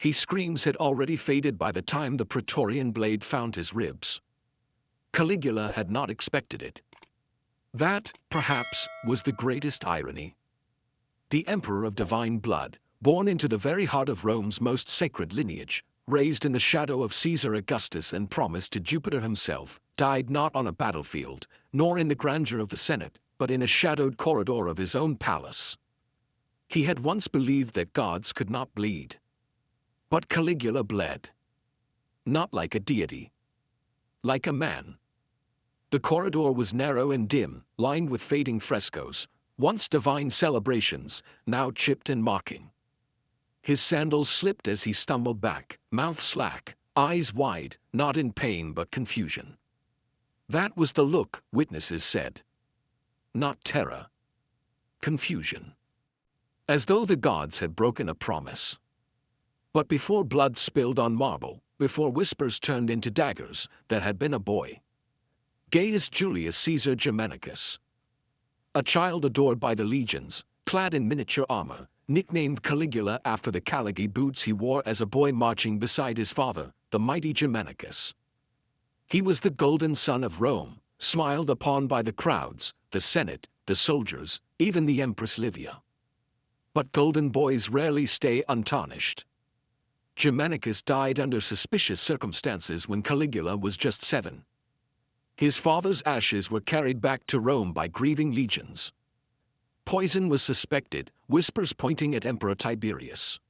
His screams had already faded by the time the Praetorian blade found his ribs. Caligula had not expected it. That, perhaps, was the greatest irony. The emperor of divine blood, born into the very heart of Rome's most sacred lineage, raised in the shadow of Caesar Augustus and promised to Jupiter himself, died not on a battlefield, nor in the grandeur of the Senate, but in a shadowed corridor of his own palace. He had once believed that gods could not bleed. But Caligula bled. Not like a deity. Like a man. The corridor was narrow and dim, lined with fading frescoes, once divine celebrations, now chipped and mocking. His sandals slipped as he stumbled back, mouth slack, eyes wide, not in pain but confusion. That was the look, witnesses said. Not terror. Confusion. As though the gods had broken a promise. But before blood spilled on marble, before whispers turned into daggers, there had been a boy. Gaius Julius Caesar Germanicus. A child adored by the legions, clad in miniature armor, nicknamed Caligula after the Caligulae boots he wore as a boy marching beside his father, the mighty Germanicus. He was the golden son of Rome, smiled upon by the crowds, the Senate, the soldiers, even the Empress Livia. But golden boys rarely stay untarnished. Germanicus died under suspicious circumstances when Caligula was just 7. His father's ashes were carried back to Rome by grieving legions. Poison was suspected, whispers pointing at Emperor Tiberius.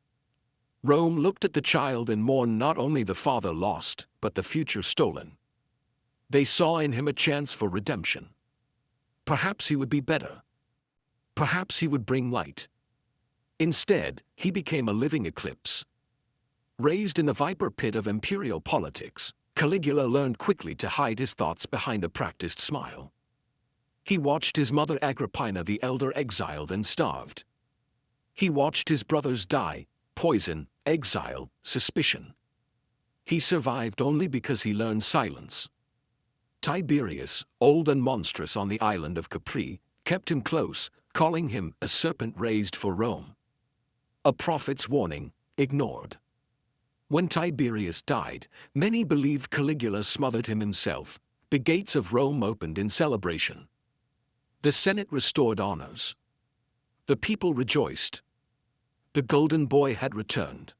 Rome looked at the child and mourned not only the father lost, but the future stolen. They saw in him a chance for redemption. Perhaps he would be better. Perhaps he would bring light. Instead, he became a living eclipse. Raised in the viper pit of imperial politics, Caligula learned quickly to hide his thoughts behind a practiced smile. He watched his mother Agrippina the elder exiled and starved. He watched his brothers die, poison, exile, suspicion. He survived only because he learned silence. Tiberius, old and monstrous on the island of Capri, kept him close, calling him a serpent raised for Rome. A prophet's warning, ignored. When Tiberius died, many believed Caligula smothered him himself. The gates of Rome opened in celebration. The Senate restored honors. The people rejoiced. The golden boy had returned.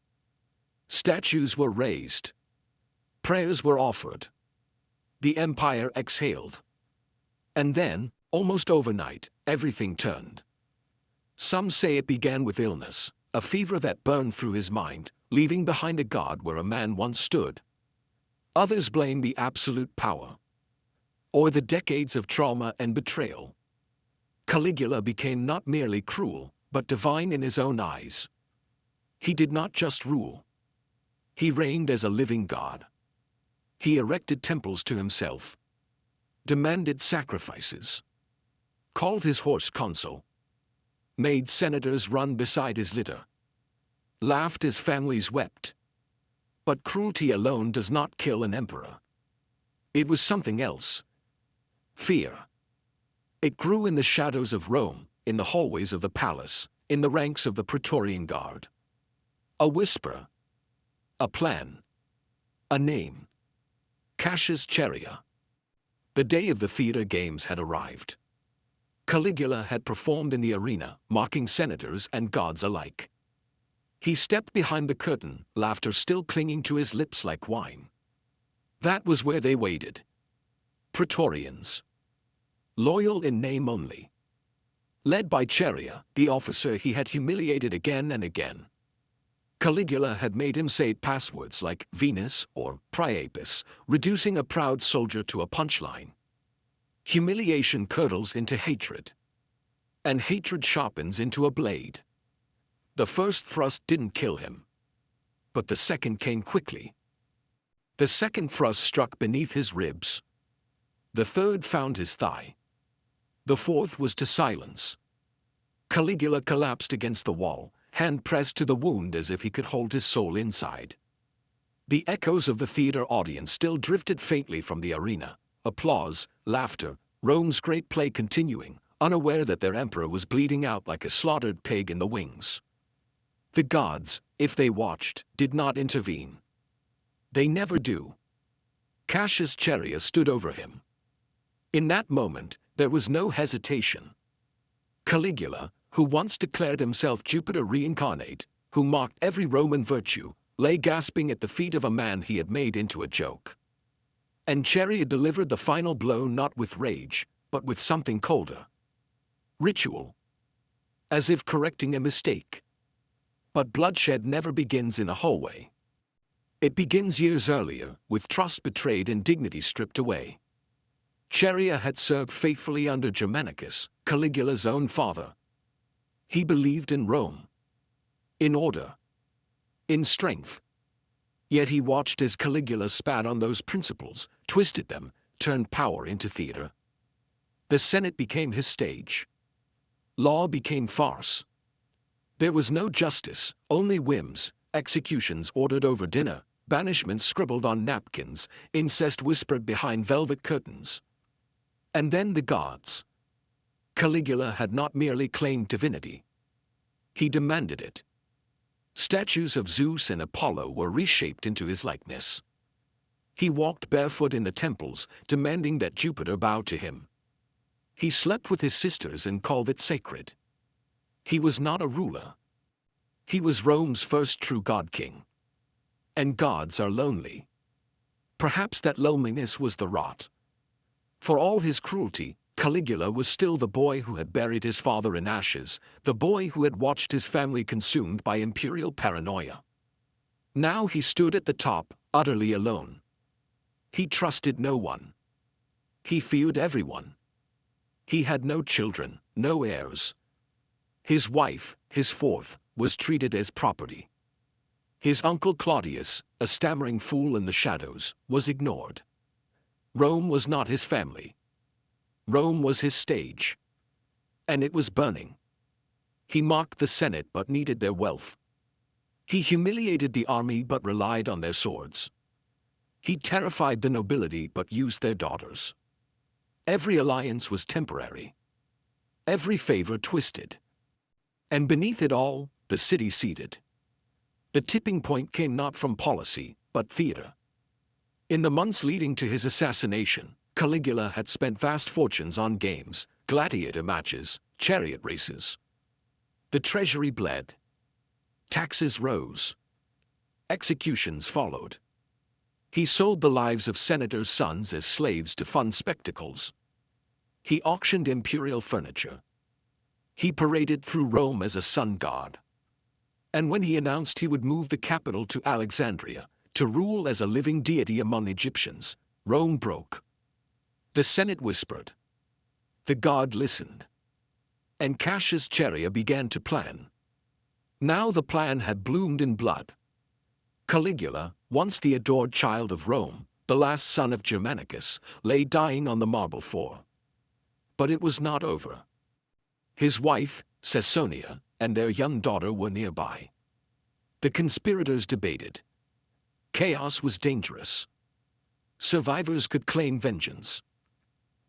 Statues were raised. Prayers were offered. The empire exhaled. And then, almost overnight, everything turned. Some say it began with illness, a fever that burned through his mind, leaving behind a god where a man once stood. Others blame the absolute power. Or the decades of trauma and betrayal. Caligula became not merely cruel, but divine in his own eyes. He did not just rule. He reigned as a living god. He erected temples to himself. Demanded sacrifices. Called his horse consul. Made senators run beside his litter. Laughed as families wept. But cruelty alone does not kill an emperor. It was something else. Fear. It grew in the shadows of Rome, in the hallways of the palace, in the ranks of the Praetorian Guard. A whisper. A plan. A name. Cassius Chaerea. The day of the theater games had arrived. Caligula had performed in the arena, mocking senators and gods alike. He stepped behind the curtain, laughter still clinging to his lips like wine. That was where they waited. Praetorians. Loyal in name only. Led by Chaerea, the officer he had humiliated again and again. Caligula had made him say passwords like Venus or Priapus, reducing a proud soldier to a punchline. Humiliation curdles into hatred. And hatred sharpens into a blade. The first thrust didn't kill him. But the second came quickly. The second thrust struck beneath his ribs. The third found his thigh. The fourth was to silence. Caligula collapsed against the wall, hand pressed to the wound as if he could hold his soul inside. The echoes of the theater audience still drifted faintly from the arena. Applause, laughter, Rome's great play continuing, unaware that their emperor was bleeding out like a slaughtered pig in the wings. The gods, if they watched, did not intervene. They never do. Cassius Chaerea stood over him. In that moment, there was no hesitation. Caligula, who once declared himself Jupiter reincarnate, who mocked every Roman virtue, lay gasping at the feet of a man he had made into a joke. And Chaerea delivered the final blow not with rage, but with something colder. Ritual. As if correcting a mistake. But bloodshed never begins in a hallway. It begins years earlier, with trust betrayed and dignity stripped away. Chaerea had served faithfully under Germanicus, Caligula's own father. He believed in Rome, in order, in strength. Yet he watched as Caligula spat on those principles, twisted them, turned power into theater. The Senate became his stage. Law became farce. There was no justice, only whims, executions ordered over dinner, banishments scribbled on napkins, incest whispered behind velvet curtains. And then the gods. Caligula had not merely claimed divinity. He demanded it. Statues of Zeus and Apollo were reshaped into his likeness. He walked barefoot in the temples, demanding that Jupiter bow to him. He slept with his sisters and called it sacred. He was not a ruler. He was Rome's first true god-king. And gods are lonely. Perhaps that loneliness was the rot. For all his cruelty, Caligula was still the boy who had buried his father in ashes, the boy who had watched his family consumed by imperial paranoia. Now he stood at the top, utterly alone. He trusted no one. He feared everyone. He had no children, no heirs. His wife, his fourth, was treated as property. His uncle Claudius, a stammering fool in the shadows, was ignored. Rome was not his family. Rome was his stage. And it was burning. He mocked the Senate but needed their wealth. He humiliated the army but relied on their swords. He terrified the nobility but used their daughters. Every alliance was temporary. Every favor twisted. And beneath it all, the city seethed. The tipping point came not from policy, but theater. In the months leading to his assassination, Caligula had spent vast fortunes on games, gladiator matches, chariot races. The treasury bled. Taxes rose. Executions followed. He sold the lives of senators' sons as slaves to fund spectacles. He auctioned imperial furniture. He paraded through Rome as a sun god. And when he announced he would move the capital to Alexandria, to rule as a living deity among Egyptians, Rome broke. The Senate whispered. The god listened. And Cassius Chaerea began to plan. Now the plan had bloomed in blood. Caligula, once the adored child of Rome, the last son of Germanicus, lay dying on the marble floor. But it was not over. His wife, Caesonia, and their young daughter were nearby. The conspirators debated. Chaos was dangerous. Survivors could claim vengeance.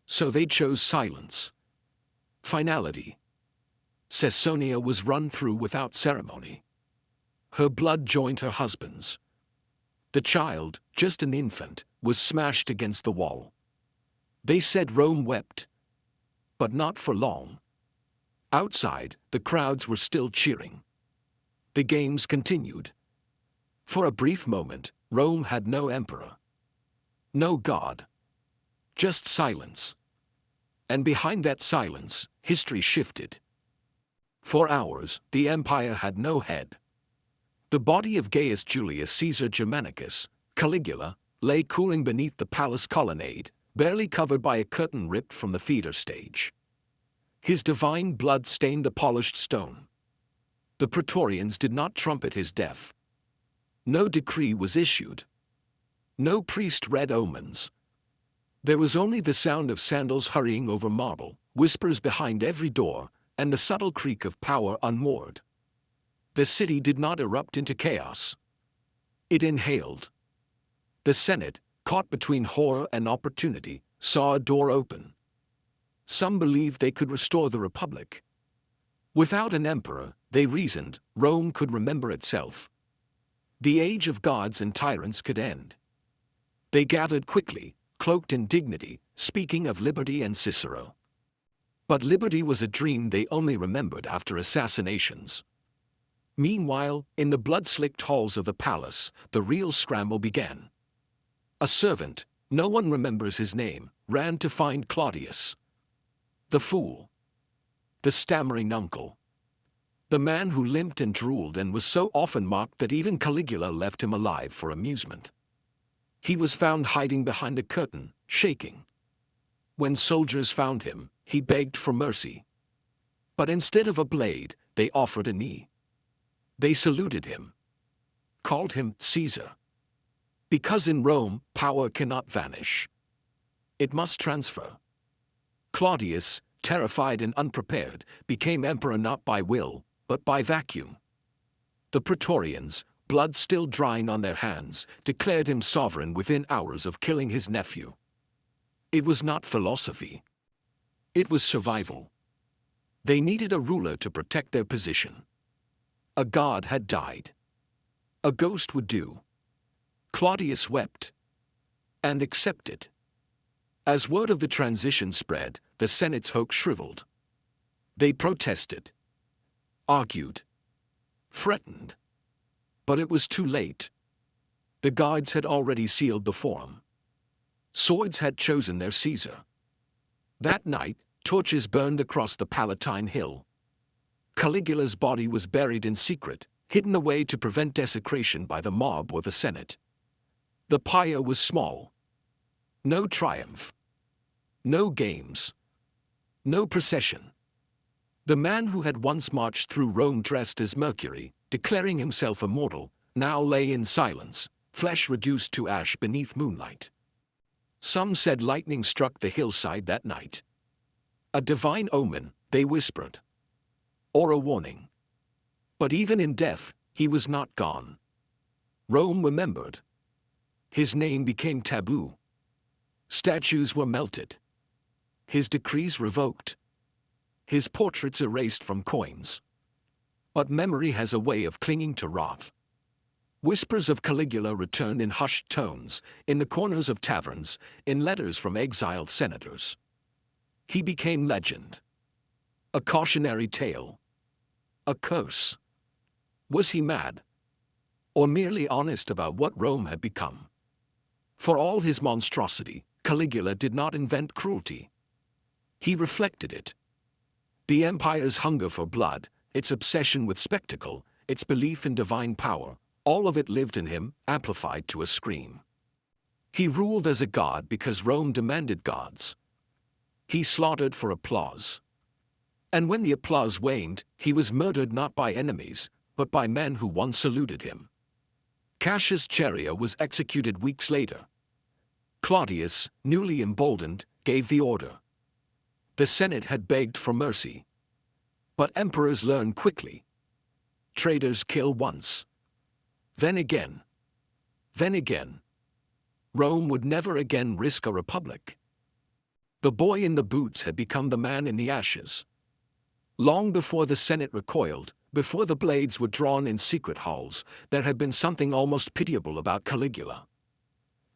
So they chose silence. Finality. Caesonia was run through without ceremony. Her blood joined her husband's. The child, just an infant, was smashed against the wall. They said Rome wept. But not for long. Outside, the crowds were still cheering. The games continued. For a brief moment, Rome had no emperor. No god. Just silence. And behind that silence, history shifted. For hours, the empire had no head. The body of Gaius Julius Caesar Germanicus, Caligula, lay cooling beneath the palace colonnade, barely covered by a curtain ripped from the theater stage. His divine blood stained the polished stone. The Praetorians did not trumpet his death. No decree was issued. No priest read omens. There was only the sound of sandals hurrying over marble, whispers behind every door, and the subtle creak of power unmoored. The city did not erupt into chaos. It inhaled. The Senate, caught between horror and opportunity, saw a door open. Some believed they could restore the Republic. Without an emperor, they reasoned, Rome could remember itself. The age of gods and tyrants could end. They gathered quickly, cloaked in dignity, speaking of liberty and Cicero. But liberty was a dream they only remembered after assassinations. Meanwhile, in the blood-slicked halls of the palace, the real scramble began. A servant, no one remembers his name, ran to find Claudius. The fool. The stammering uncle. The man who limped and drooled and was so often mocked that even Caligula left him alive for amusement. He was found hiding behind a curtain, shaking. When soldiers found him, he begged for mercy. But instead of a blade, they offered a knee. They saluted him. Called him Caesar. Because in Rome, power cannot vanish. It must transfer. Claudius, terrified and unprepared, became emperor not by will, but by vacuum. The Praetorians, blood still drying on their hands, declared him sovereign within hours of killing his nephew. It was not philosophy. It was survival. They needed a ruler to protect their position. A god had died. A ghost would do. Claudius wept. And accepted. As word of the transition spread, the Senate's hope shriveled. They protested. Argued. Threatened. But it was too late. The guards had already sealed the forum. Swords had chosen their Caesar. That night, torches burned across the Palatine Hill. Caligula's body was buried in secret, hidden away to prevent desecration by the mob or the Senate. The pyre was small. No triumph. No games. No procession. The man who had once marched through Rome dressed as Mercury, declaring himself immortal, now lay in silence, flesh reduced to ash beneath moonlight. Some said lightning struck the hillside that night. A divine omen, they whispered. Or a warning. But even in death, he was not gone. Rome remembered. His name became taboo. Statues were melted. His decrees revoked. His portraits erased from coins. But memory has a way of clinging to rot. Whispers of Caligula returned in hushed tones, in the corners of taverns, in letters from exiled senators. He became legend. A cautionary tale. A curse. Was he mad? Or merely honest about what Rome had become? For all his monstrosity, Caligula did not invent cruelty. He reflected it. The empire's hunger for blood, its obsession with spectacle, its belief in divine power, all of it lived in him, amplified to a scream. He ruled as a god because Rome demanded gods. He slaughtered for applause. And when the applause waned, he was murdered not by enemies, but by men who once saluted him. Cassius Chaerea was executed weeks later. Claudius, newly emboldened, gave the order. The Senate had begged for mercy. But emperors learn quickly. Traitors kill once. Then again. Then again. Rome would never again risk a republic. The boy in the boots had become the man in the ashes. Long before the Senate recoiled, before the blades were drawn in secret halls, there had been something almost pitiable about Caligula.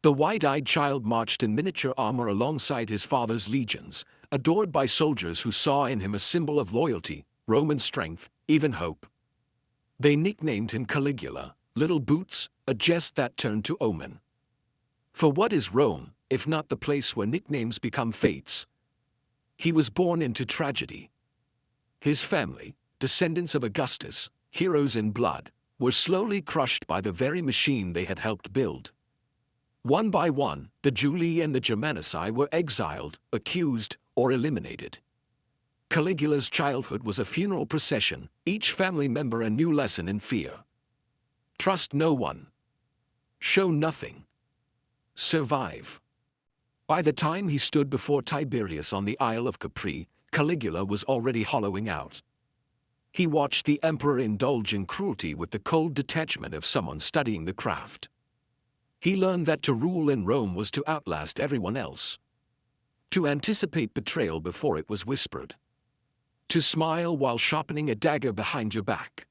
The wide-eyed child marched in miniature armor alongside his father's legions, adored by soldiers who saw in him a symbol of loyalty, Roman strength, even hope. They nicknamed him Caligula, Little Boots, a jest that turned to omen. For what is Rome, if not the place where nicknames become fates? He was born into tragedy. His family, descendants of Augustus, heroes in blood, were slowly crushed by the very machine they had helped build. One by one, the Julii and the Germanici were exiled, accused, or eliminated. Caligula's childhood was a funeral procession, each family member a new lesson in fear. Trust no one. Show nothing. Survive. By the time he stood before Tiberius on the Isle of Capri, Caligula was already hollowing out. He watched the emperor indulge in cruelty with the cold detachment of someone studying the craft. He learned that to rule in Rome was to outlast everyone else. To anticipate betrayal before it was whispered. To smile while sharpening a dagger behind your back.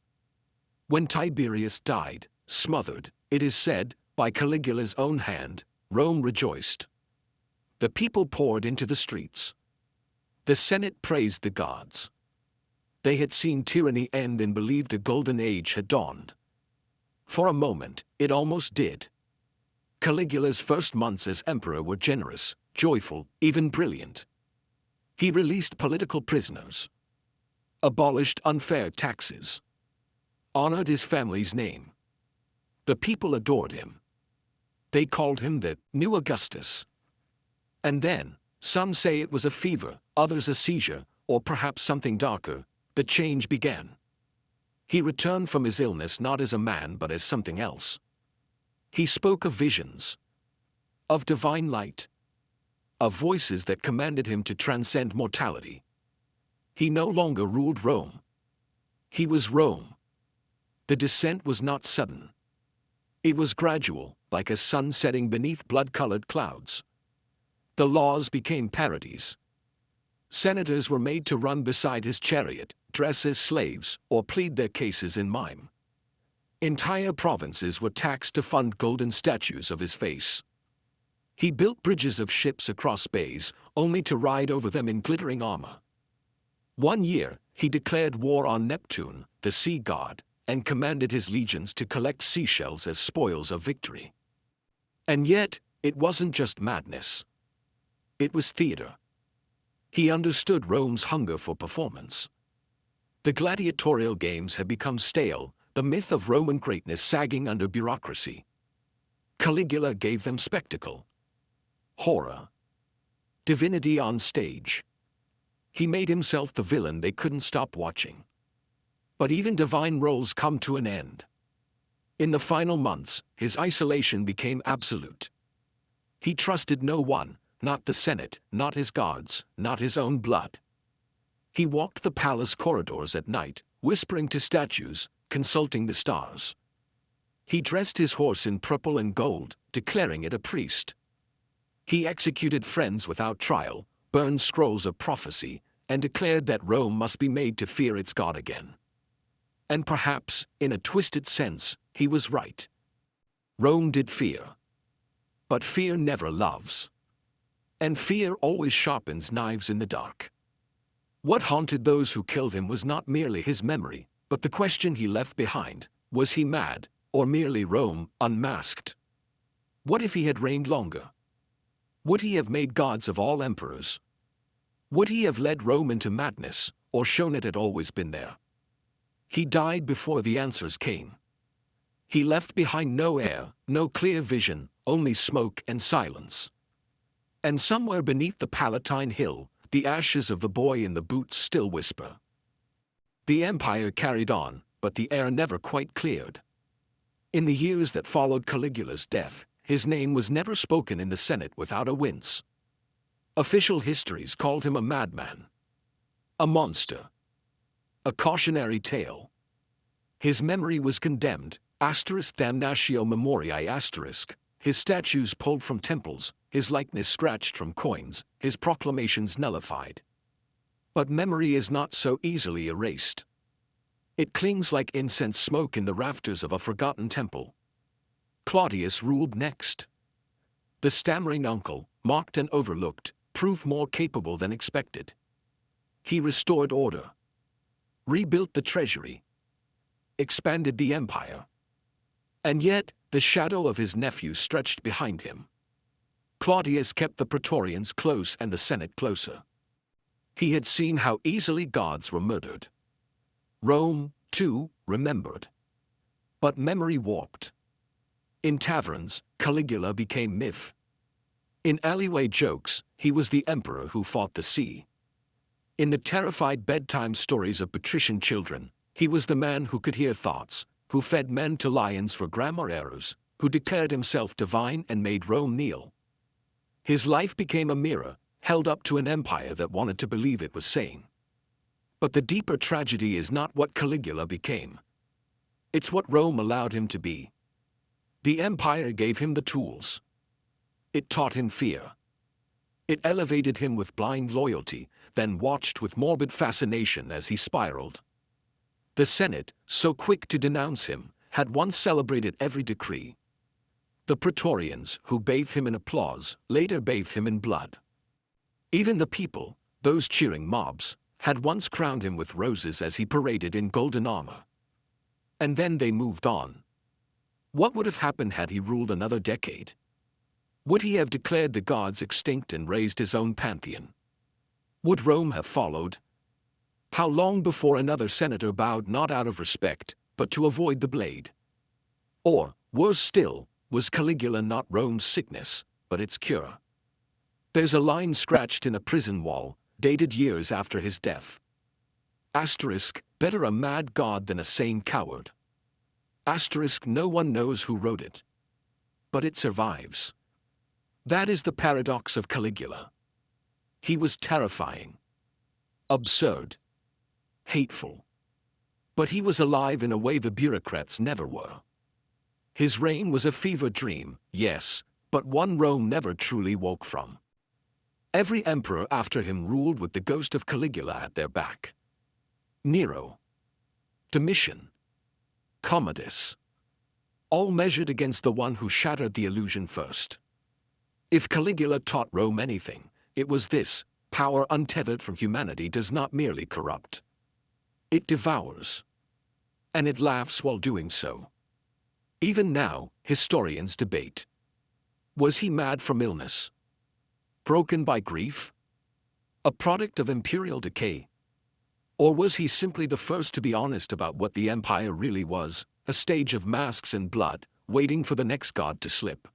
When Tiberius died, smothered, it is said, by Caligula's own hand, Rome rejoiced. The people poured into the streets. The Senate praised the gods. They had seen tyranny end and believed a golden age had dawned. For a moment, it almost did. Caligula's first months as emperor were generous, joyful, even brilliant. He released political prisoners, abolished unfair taxes, honored his family's name. The people adored him. They called him the new Augustus. And then, some say it was a fever, others a seizure, or perhaps something darker, the change began. He returned from his illness not as a man but as something else. He spoke of visions, of divine light, of voices that commanded him to transcend mortality. He no longer ruled Rome. He was Rome. The descent was not sudden. It was gradual, like a sun setting beneath blood-colored clouds. The laws became parodies. Senators were made to run beside his chariot, dress as slaves, or plead their cases in mime. Entire provinces were taxed to fund golden statues of his face. He built bridges of ships across bays, only to ride over them in glittering armor. One year, he declared war on Neptune, the sea god, and commanded his legions to collect seashells as spoils of victory. And yet, it wasn't just madness. It was theater. He understood Rome's hunger for performance. The gladiatorial games had become stale, the myth of Roman greatness sagging under bureaucracy. Caligula gave them spectacle, horror, divinity on stage. He made himself the villain they couldn't stop watching. But even divine roles come to an end. In the final months, his isolation became absolute. He trusted no one, not the Senate, not his guards, not his own blood. He walked the palace corridors at night, whispering to statues, consulting the stars. He dressed his horse in purple and gold, declaring it a priest. He executed friends without trial, burned scrolls of prophecy, and declared that Rome must be made to fear its God again. And perhaps, in a twisted sense, he was right. Rome did fear. But fear never loves. And fear always sharpens knives in the dark. What haunted those who killed him was not merely his memory, but the question he left behind: was he mad, or merely Rome unmasked? What if he had reigned longer? Would he have made gods of all emperors? Would he have led Rome into madness, or shown it had always been there? He died before the answers came. He left behind no heir, no clear vision, only smoke and silence. And somewhere beneath the Palatine Hill, the ashes of the boy in the boots still whisper. The empire carried on, but the air never quite cleared. In the years that followed Caligula's death, his name was never spoken in the Senate without a wince. Official histories called him a madman, a monster, a cautionary tale. His memory was condemned, damnatio memoriae, his statues pulled from temples, his likeness scratched from coins, his proclamations nullified. But memory is not so easily erased. It clings like incense smoke in the rafters of a forgotten temple. Claudius ruled next. The stammering uncle, mocked and overlooked, proved more capable than expected. He restored order, rebuilt the treasury, expanded the empire. And yet, the shadow of his nephew stretched behind him. Claudius kept the Praetorians close and the Senate closer. He had seen how easily gods were murdered. Rome, too, remembered. But memory warped. In taverns, Caligula became myth. In alleyway jokes, he was the emperor who fought the sea. In the terrified bedtime stories of patrician children, he was the man who could hear thoughts, who fed men to lions for grammar errors, who declared himself divine and made Rome kneel. His life became a mirror, held up to an empire that wanted to believe it was sane. But the deeper tragedy is not what Caligula became. It's what Rome allowed him to be. The empire gave him the tools. It taught him fear. It elevated him with blind loyalty, then watched with morbid fascination as he spiraled. The Senate, so quick to denounce him, had once celebrated every decree. The Praetorians, who bathed him in applause, later bathed him in blood. Even the people, those cheering mobs, had once crowned him with roses as he paraded in golden armor. And then they moved on. What would have happened had he ruled another decade? Would he have declared the gods extinct and raised his own pantheon? Would Rome have followed? How long before another senator bowed not out of respect, but to avoid the blade? Or, worse still, was Caligula not Rome's sickness, but its cure? There's a line scratched in a prison wall, dated years after his death. Asterisk, better a mad god than a sane coward. Asterisk, no one knows who wrote it. But it survives. That is the paradox of Caligula. He was terrifying, absurd, hateful. But he was alive in a way the bureaucrats never were. His reign was a fever dream, yes, but one Rome never truly woke from. Every emperor after him ruled with the ghost of Caligula at their back. Nero, Domitian, Commodus, all measured against the one who shattered the illusion first. If Caligula taught Rome anything, it was this: power untethered from humanity does not merely corrupt. It devours. And it laughs while doing so. Even now, historians debate. Was he mad from illness? Broken by grief? A product of imperial decay? Or was he simply the first to be honest about what the empire really was, a stage of masks and blood, waiting for the next god to slip?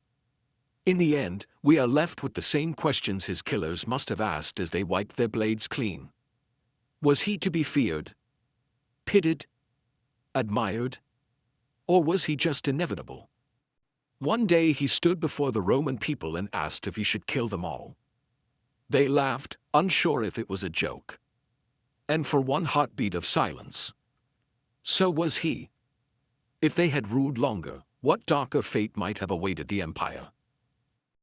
In the end, we are left with the same questions his killers must have asked as they wiped their blades clean. Was he to be feared? Pitied? Admired? Or was he just inevitable? One day he stood before the Roman people and asked if he should kill them all. They laughed, unsure if it was a joke. And for one heartbeat of silence. So was he. If they had ruled longer, what darker fate might have awaited the empire?